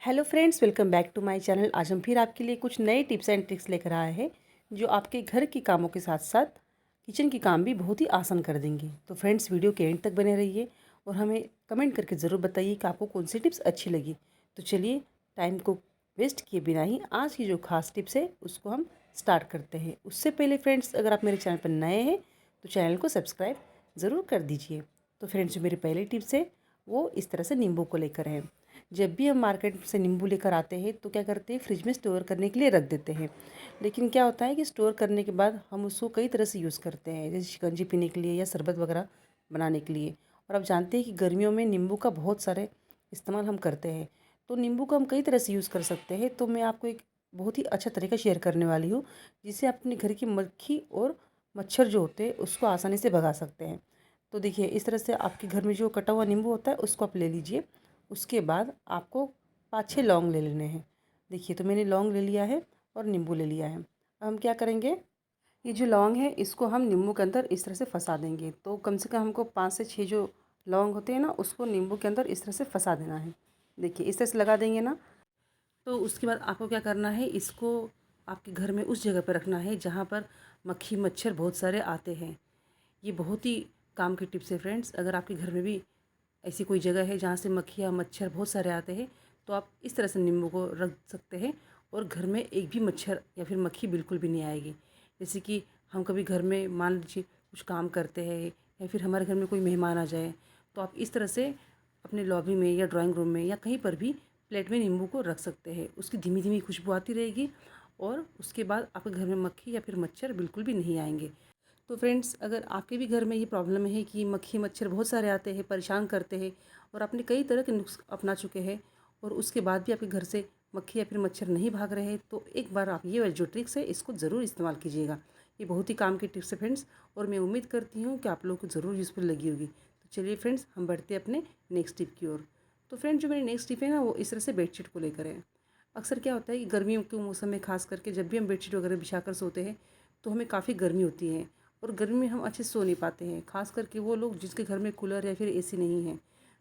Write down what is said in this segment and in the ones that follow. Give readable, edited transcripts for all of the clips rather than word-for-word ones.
Hello friends, welcome back to my channel. आज हम फिर आपके लिए कुछ नए टिप्स एंड ट्रिक्स लेकर आए हैं जो आपके घर के कामों के साथ साथ किचन के काम भी बहुत ही आसान कर देंगे। तो फ्रेंड्स, वीडियो के एंड तक बने रहिए और हमें कमेंट करके ज़रूर बताइए कि आपको कौन सी टिप्स अच्छी लगी। तो चलिए, टाइम को वेस्ट किए बिना ही आज की जो खास टिप्स है उसको हम स्टार्ट करते हैं। उससे पहले फ्रेंड्स, अगर आप मेरे चैनल पर नए हैं तो चैनल को सब्सक्राइब ज़रूर कर दीजिए। तो फ्रेंड्स, जो मेरी पहली टिप्स है वो इस तरह से नींबू को लेकर है। जब भी हम मार्केट से नींबू लेकर आते हैं तो क्या करते हैं, फ्रिज में स्टोर करने के लिए रख देते हैं। लेकिन क्या होता है कि स्टोर करने के बाद हम उसको कई तरह से यूज़ करते हैं, जैसे शिकंजी पीने के लिए या शरबत वगैरह बनाने के लिए। और आप जानते हैं कि गर्मियों में नींबू का बहुत सारे इस्तेमाल हम करते हैं। तो नींबू को हम कई तरह से यूज़ कर सकते हैं। तो मैं आपको एक बहुत ही अच्छा तरीका शेयर करने वाली हूँ जिससे आप अपने घर की मक्खी और मच्छर जो होते हैं उसको आसानी से भगा सकते हैं। तो देखिए, इस तरह से आपके घर में जो कटा हुआ नींबू होता है उसको आप ले लीजिए। उसके बाद आपको 5-6 लौंग ले लेने हैं। देखिए, तो मैंने लौंग ले लिया है और नींबू ले लिया है। अब हम क्या करेंगे, ये जो लौंग है इसको हम नींबू के अंदर इस तरह से फंसा देंगे। तो कम से कम हमको 5 से 6 जो लौंग होते हैं ना, उसको नींबू के अंदर इस तरह से फंसा देना है। देखिए, इस तरह से लगा देंगे ना, तो उसके बाद आपको क्या करना है, इसको आपके घर में उस जगह पर रखना है जहाँ पर मक्खी मच्छर बहुत सारे आते हैं। ये बहुत ही काम की टिप्स है फ्रेंड्स। अगर आपके घर में भी ऐसी कोई जगह है जहाँ से मक्खी या मच्छर बहुत सारे आते हैं तो आप इस तरह से नींबू को रख सकते हैं और घर में एक भी मच्छर या फिर मक्खी बिल्कुल भी नहीं आएगी। जैसे कि हम कभी घर में मान लीजिए कुछ काम करते हैं या फिर हमारे घर में कोई मेहमान आ जाए, तो आप इस तरह से अपने लॉबी में या ड्राइंग रूम में या कहीं पर भी प्लेट में नींबू को रख सकते हैं। उसकी धीमी धीमी खुशबू आती रहेगी और उसके बाद आपके घर में मक्खी या फिर मच्छर बिल्कुल भी नहीं आएंगे। तो फ्रेंड्स, अगर आपके भी घर में ये प्रॉब्लम है कि मक्खी मच्छर बहुत सारे आते हैं, परेशान करते हैं और आपने कई तरह के नुस्खे अपना चुके हैं और उसके बाद भी आपके घर से मक्खी या फिर मच्छर नहीं भाग रहे हैं, तो एक बार आप ये वाली जो ट्रिक्स है इसको ज़रूर इस्तेमाल कीजिएगा। ये बहुत ही काम की टिप्स है फ्रेंड्स और मैं उम्मीद करती हूँ कि आप लोगों को ज़रूर यूज़फुल लगी होगी। तो चलिए फ्रेंड्स, हम बढ़ते हैं अपने नेक्स्ट टिप की ओर। तो फ्रेंड्स, जो मेरी नेक्स्ट टिप है ना, वो इस तरह से बेडशीट को लेकर है। अक्सर क्या होता है कि गर्मियों के मौसम में खास करके जब भी हम बेडशीट वगैरह बिछा कर सोते हैं तो हमें काफ़ी गर्मी होती है और गर्मी में हम अच्छे से सो नहीं पाते हैं। खास करके वो लोग जिसके घर में कूलर या फिर एसी नहीं है।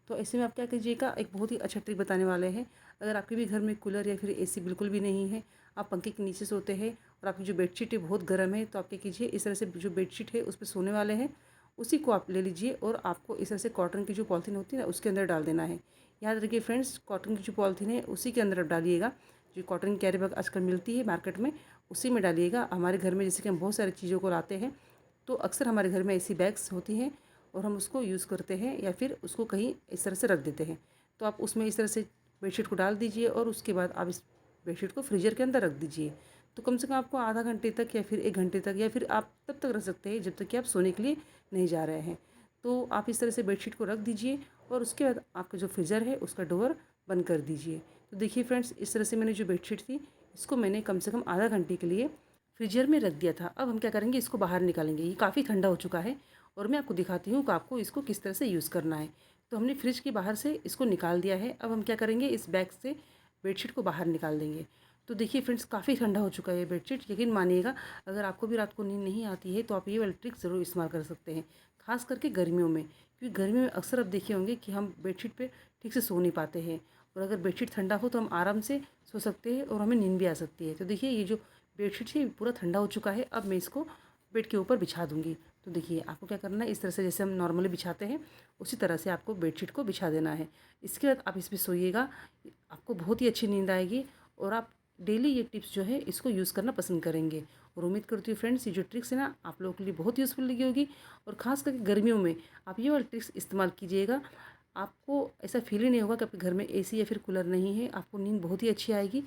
तो ऐसे में आप क्या कीजिएगा, एक बहुत ही अच्छा ट्रिक बताने वाले हैं। अगर आपके भी घर में कूलर या फिर एसी बिल्कुल भी नहीं है, आप पंखे के नीचे सोते हैं और आपकी जो बेडशीट है बहुत गर्म है, तो आप क्या कीजिए, इस तरह से जो बेडशीट है उस पर सोने वाले हैं उसी को आप ले लीजिए और आपको इस तरह से कॉटन की जो पॉलीथीन होती है ना उसके अंदर डाल देना है। याद रखिए फ्रेंड्स, कॉटन की जो पॉलीथीन है उसी के अंदर आप डालिएगा। जो कॉटन कैरी बैग आजकल मिलती है मार्केट में, उसी में डालिएगा। हमारे घर में जैसे कि हम बहुत सारी चीज़ों को लाते हैं तो अक्सर हमारे घर में ऐसी बैग्स होती हैं और हम उसको यूज़ करते हैं या फिर उसको कहीं इस तरह से रख देते हैं। तो आप उसमें इस तरह से बेडशीट को डाल दीजिए और उसके बाद आप इस बेडशीट को फ्रीजर के अंदर रख दीजिए। तो कम से कम आपको आधा घंटे तक या फिर 1 घंटे तक या फिर आप तब तक रख सकते हैं जब तक कि आप सोने के लिए नहीं जा रहे हैं। तो आप इस तरह से बेडशीट को रख दीजिए और उसके बाद आपका जो फ्रीज़र है उसका डोर बंद कर दीजिए। तो देखिए फ्रेंड्स, इस तरह से मैंने जो बेडशीट थी इसको मैंने कम से कम आधा घंटे के लिए फ्रीजर में रख दिया था। अब हम क्या करेंगे, इसको बाहर निकालेंगे। ये काफ़ी ठंडा हो चुका है और मैं आपको दिखाती हूँ कि आपको इसको किस तरह से यूज़ करना है। तो हमने फ्रिज के बाहर से इसको निकाल दिया है। अब हम क्या करेंगे, इस बैग से बेडशीट को बाहर निकाल देंगे। तो देखिए फ्रेंड्स, काफ़ी ठंडा हो चुका है ये बेडशीट। यकीन मानिएगा, अगर आपको भी रात को नींद नहीं आती है तो आप ये वाली ट्रिक ज़रूर इस्तेमाल कर सकते हैं, खास करके गर्मियों में। क्योंकि गर्मियों में अक्सर आप देखे होंगे कि हम बेडशीट पे ठीक से सो नहीं पाते हैं और अगर बेडशीट ठंडा हो तो हम आराम से सो सकते हैं और हमें नींद भी आ सकती है। तो देखिए, ये जो बेडशीट है पूरा ठंडा हो चुका है। अब मैं इसको बेड के ऊपर बिछा दूँगी। तो देखिए, आपको क्या करना है, इस तरह से जैसे हम नॉर्मली बिछाते हैं उसी तरह से आपको बेडशीट को बिछा देना है। इसके बाद आप इस पे सोइएगा, आपको बहुत ही अच्छी नींद आएगी और आप डेली ये टिप्स जो है इसको यूज़ करना पसंद करेंगे। और उम्मीद करती हूँ फ्रेंड्स, ये जो ट्रिक्स है ना आप लोगों के लिए बहुत यूज़फुल लगी होगी और ख़ास करके गर्मियों में आप ये वाली ट्रिक्स इस्तेमाल कीजिएगा। आपको ऐसा फील ही नहीं होगा कि आपके घर में एसी या फिर कूलर नहीं है, आपको नींद बहुत ही अच्छी आएगी।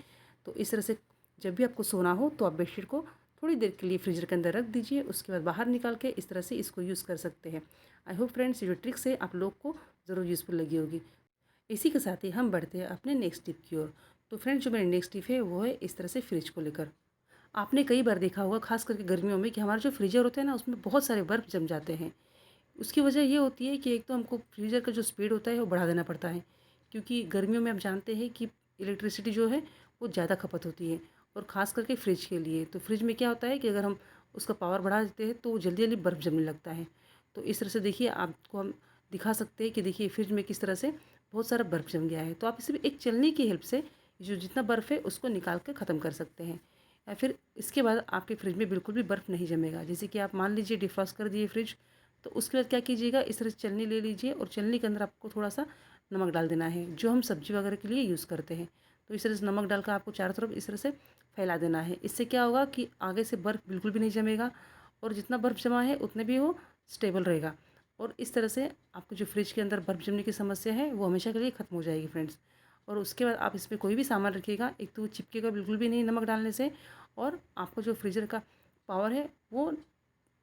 तो इस तरह से जब भी आपको सोना हो तो आप बेडशीट को थोड़ी देर के लिए फ्रीजर के अंदर रख दीजिए, उसके बाद बाहर निकाल के इस तरह से इसको यूज़ कर सकते हैं। आई होप फ्रेंड्स, ये जो ट्रिक्स है आप लोग को ज़रूर यूज़फुल लगी होगी। इसी के साथ ही हम बढ़ते हैं अपने नेक्स्ट टिप की ओर। तो फ्रेंड्स, जो मेरी नेक्स्ट टिप है वो है इस तरह से फ्रिज को लेकर। आपने कई बार देखा होगा खास करके गर्मियों में कि हमारा जो फ्रीजर होता है ना उसमें बहुत सारे बर्फ़ जम जाते हैं। उसकी वजह ये होती है कि एक तो हमको फ्रीज़र का जो स्पीड होता है वो बढ़ा देना पड़ता है, क्योंकि गर्मियों में आप जानते हैं कि इलेक्ट्रिसिटी जो है वो ज़्यादा खपत होती है और ख़ास करके फ्रिज के लिए। तो फ्रिज में क्या होता है कि अगर हम उसका पावर बढ़ा देते हैं तो वो जल्दी जल्दी बर्फ़ जमने लगता है। तो इस तरह से देखिए, आपको हम दिखा सकते हैं कि देखिए फ्रिज में किस तरह से बहुत सारा बर्फ़ जम गया है। तो आप इसे भी एक चलनी की हेल्प से जो जितना बर्फ़ है उसको निकाल कर ख़त्म कर सकते हैं। या फिर इसके बाद आपके फ्रिज में बिल्कुल भी बर्फ़ नहीं जमेगा। जैसे कि आप मान लीजिए डिफ्रॉस्ट कर दिए फ्रिज, तो उसके बाद क्या कीजिएगा, इस तरह से छलनी ले लीजिए और छलनी के अंदर आपको थोड़ा-सा नमक डाल देना है, जो हम सब्ज़ी वगैरह के लिए यूज़ करते हैं। तो इस तरह से नमक डालकर आपको चारों तरफ इस तरह से फैला देना है। इससे क्या होगा कि आगे से बर्फ़ बिल्कुल भी नहीं जमेगा और जितना बर्फ़ जमा है उतने भी वो स्टेबल रहेगा। और इस तरह से आपको जो फ्रिज के अंदर बर्फ़ जमने की समस्या है वो हमेशा के लिए ख़त्म हो जाएगी फ्रेंड्स। और उसके बाद आप इसमें कोई भी सामान रखिएगा, एक तो वो चिपकेगा बिल्कुल भी नहीं नमक डालने से, और आपको जो फ्रीज़र का पावर है वो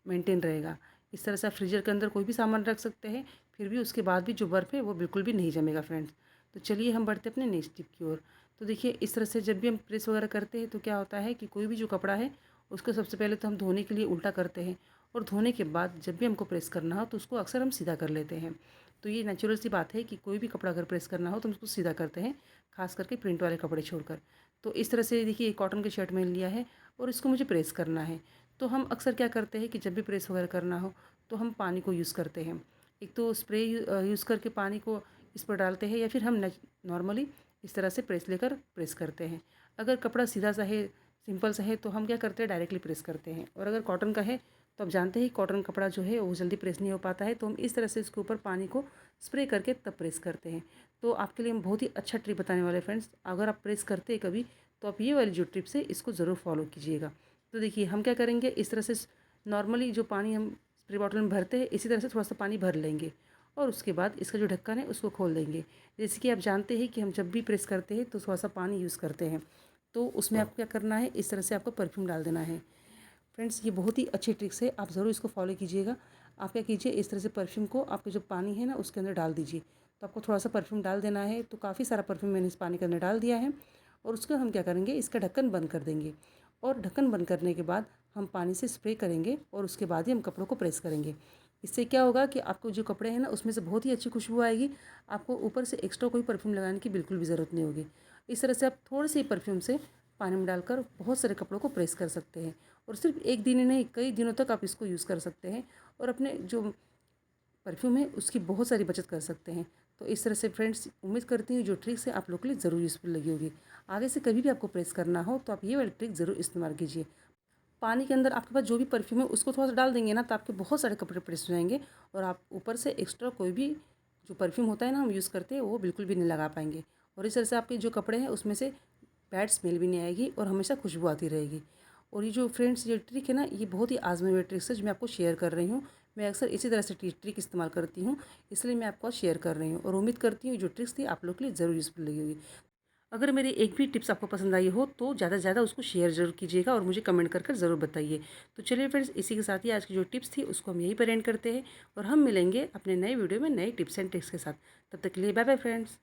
मेंटेन रहेगा। इस तरह से आप फ्रीज़र के अंदर कोई भी सामान रख सकते हैं, फिर भी उसके बाद भी जो बर्फ़ है वो बिल्कुल भी नहीं जमेगा फ्रेंड्स। तो चलिए हम बढ़ते अपने नेक्स्ट टिप की ओर। तो देखिए, इस तरह से जब भी हम प्रेस वगैरह करते हैं तो क्या होता है कि कोई भी जो कपड़ा है उसको सबसे पहले तो हम धोने के लिए उल्टा करते हैं, और धोने के बाद जब भी हमको प्रेस करना हो तो उसको अक्सर हम सीधा कर लेते हैं। तो ये नेचुरल सी बात है कि कोई भी कपड़ा अगर प्रेस करना हो तो हम उसको सीधा करते हैं, खास करके प्रिंट वाले कपड़े छोड़कर। तो इस तरह से देखिए, कॉटन की शर्ट मैंने लिया है और इसको मुझे प्रेस करना है। तो हम अक्सर क्या करते हैं कि जब भी प्रेस वगैरह करना हो तो हम पानी को यूज़ करते हैं। एक तो स्प्रे यूज़ करके पानी को इस पर डालते हैं, या फिर हम नॉर्मली इस तरह से प्रेस लेकर प्रेस करते हैं। अगर कपड़ा सीधा सा है, सिंपल सा है, तो हम क्या करते हैं, डायरेक्टली प्रेस करते हैं। और अगर कॉटन का है तो आप जानते हैं कॉटन कपड़ा जो है वो जल्दी प्रेस नहीं हो पाता है, तो हम इस तरह से इसके ऊपर पानी को स्प्रे करके तब प्रेस करते हैं। तो आपके लिए हम बहुत ही अच्छा ट्रिक बताने वाले हैं फ्रेंड्स। अगर आप प्रेस करते हैं कभी, तो आप ये वाली जो टिप्स है इसको ज़रूर फॉलो कीजिएगा। तो देखिए, हम क्या करेंगे, इस तरह से नॉर्मली जो पानी हम स्प्रे बॉटल में भरते हैं इसी तरह से थोड़ा सा पानी भर लेंगे, और उसके बाद इसका जो ढक्कन है उसको खोल देंगे। जैसे कि आप जानते हैं कि हम जब भी प्रेस करते हैं तो थोड़ा सा पानी यूज़ करते हैं, तो उसमें आपको क्या करना है, इस तरह से आपको परफ्यूम डाल देना है। फ्रेंड्स, ये बहुत ही अच्छी ट्रिक्स है, आप ज़रूर इसको फॉलो कीजिएगा। आप क्या कीजिए, इस तरह से परफ्यूम को आपके जो पानी है ना उसके अंदर डाल दीजिए। तो आपको थोड़ा सा परफ्यूम डाल देना है। तो काफ़ी सारा परफ्यूम मैंने इस पानी के अंदर डाल दिया है, और उसको हम क्या करेंगे, इसका ढक्कन बंद कर देंगे। और ढक्कन बंद करने के बाद हम पानी से स्प्रे करेंगे, और उसके बाद ही हम कपड़ों को प्रेस करेंगे। इससे क्या होगा कि आपको जो कपड़े हैं ना उसमें से बहुत ही अच्छी खुशबू आएगी। आपको ऊपर से एक्स्ट्रा कोई परफ्यूम लगाने की बिल्कुल भी ज़रूरत नहीं होगी। इस तरह से आप थोड़े से परफ्यूम से पानी में डालकर बहुत सारे कपड़ों को प्रेस कर सकते हैं, और सिर्फ एक दिन ही नहीं, कई दिनों तक आप इसको यूज़ कर सकते हैं, और अपने जो परफ्यूम है उसकी बहुत सारी बचत कर सकते हैं। तो इस तरह से फ्रेंड्स, उम्मीद करती हूँ जो ट्रिक्स है आप लोग के लिए ज़रूर यूज़फुल लगी होगी। आगे से कभी भी आपको प्रेस करना हो तो आप ये वाली ट्रिक ज़रूर इस्तेमाल कीजिए। पानी के अंदर आपके पास जो भी परफ्यूम है उसको थोड़ा सा डाल देंगे ना, तो आपके बहुत सारे कपड़े प्रेस हो जाएंगे, और आप ऊपर से एक्स्ट्रा कोई भी जो परफ्यूम होता है ना हम यूज़ करते हैं वो बिल्कुल भी नहीं लगा पाएंगे। और इस तरह से आपके जो कपड़े हैं उसमें से बैड स्मेल भी नहीं आएगी, और हमेशा खुशबू आती रहेगी। और ये जो फ्रेंड्स ये ट्रिक है ना, ये बहुत ही आजमाई हुई ट्रिक्स है जो मैं आपको शेयर कर रही हूँ। मैं अक्सर इसी तरह से ट्रिक इस्तेमाल करती हूँ, इसलिए मैं आपको शेयर कर रही हूँ, और उम्मीद करती हूँ जो ट्रिक्स थी आप लोग के लिए ज़रूर यूज़फुल लगी होगी। अगर मेरी एक भी टिप्स आपको पसंद आई हो तो ज़्यादा से ज़्यादा उसको शेयर ज़रूर कीजिएगा, और मुझे कमेंट कर ज़रूर बताइए। तो चलिए फ्रेंड्स, इसी के साथ ही आज की जो टिप्स थी उसको हम यहीं पर एंड करते हैं, और हम मिलेंगे अपने नए वीडियो में नए टिप्स एंड ट्रिक्स के साथ। तब तक के लिए बाय बाय फ्रेंड्स।